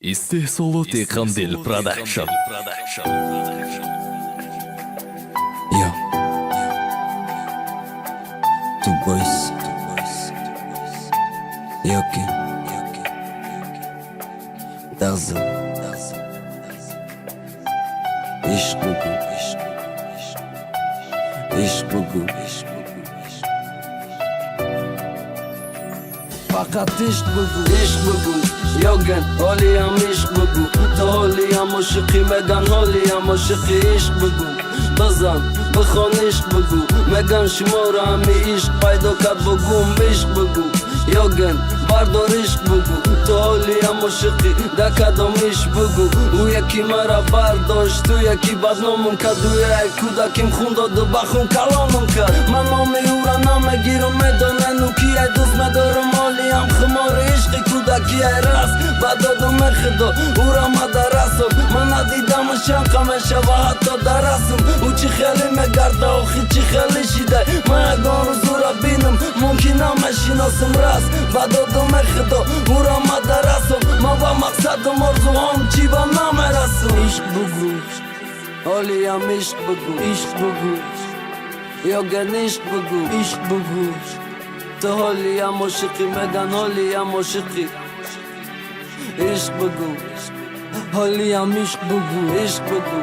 استهصالات قنديل برودكشن. Yo, two boys. Yoki, Dazzle. İş bugu, iş bugu. Fakat iş bugu. Yogen, oliyam iş bugu. Toholiyam o şıkı megan holiyam o şıkı iş bugu. Bazan, بخون عشق بگو مگن شما را همی عشق پیدا کرد بگوم عشق بگو یاگن بردار عشق بگو تو حالی هم عاشقی دکدام عشق بگو او یکی مرا برداشت تو یکی بدنامم کرد او یک کودکیم خون داد و بخون کلامم کرد من نام او را نمیگیرم میدانن او کیه دوست ندارم حالی هم خمار عشق کودکی راست بدادم خدا او را مدرسم من ندیدمش همشه و حتی درسم او چی خیلی مگرده آخی چی خیلی شیده من اگان روزو را بینم ممکنم شناسم راست بدادم خدا او را مدرسم من با مقصدم آرزوام چی با نمیرسم عشق بگو حالی هم عشق بگو عشق بگو یا گن عشق بگو عشق بگو تو حالی هم عاشقی مگن حالی هم عاشقی عشق بگو حالی هم عشق بگو عشق بگو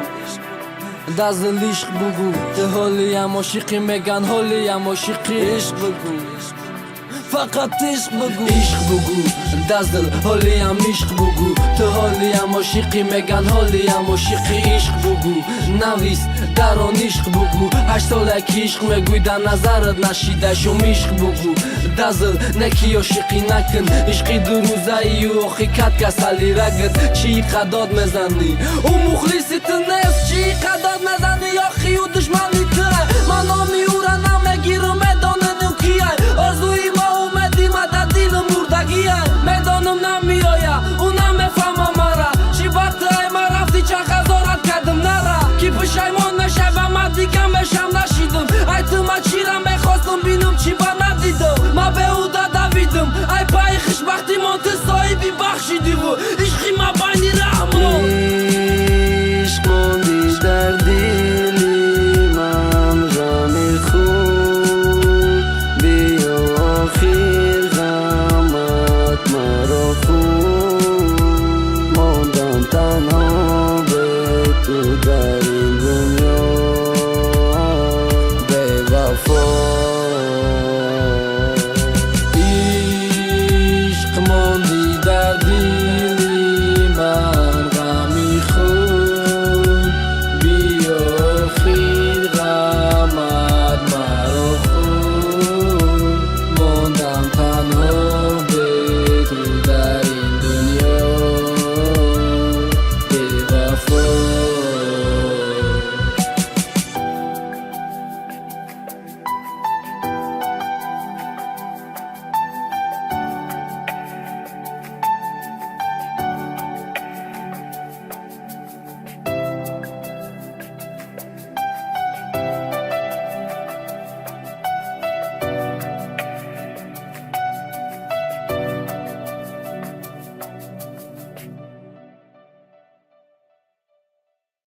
دازل عشق بگو تو حالی هم عاشقی مگن حالی هم عاشقی عشق بگو فقط عشق بگو عشق بگو دازل حالی هم عشق بگو تو حالی هم عاشقی مگن حالی هم عاشقی عشق بگو نویس در آن عشق بگو 8 سالکی عشق میگوی در نظرت نشیده شم عشق بگو دازل نکی عاشقی نکن عشقی دو روزه ای و آخی کت کسلی رگت چی قداد میزنی او مخلصی تو نیست چی قداد میزنی آخی و دشمنی تو من نامی او را نمیگیرم میدانن او کیه آرزوی ما اومدی مدد دیل مردگیه میدانم نمیایه او نمیفهمه مرا چی بطه ای من رفتی چند خزارت کردم نره کی پشیمان نشه و من دیگه بشم نشیدم ای تو من چی را میخواستم بینم چی با ندیدم من به او دویدم ای پای خوشبختی من تو صاحبی بخشیدی و عشقی من بینی رحم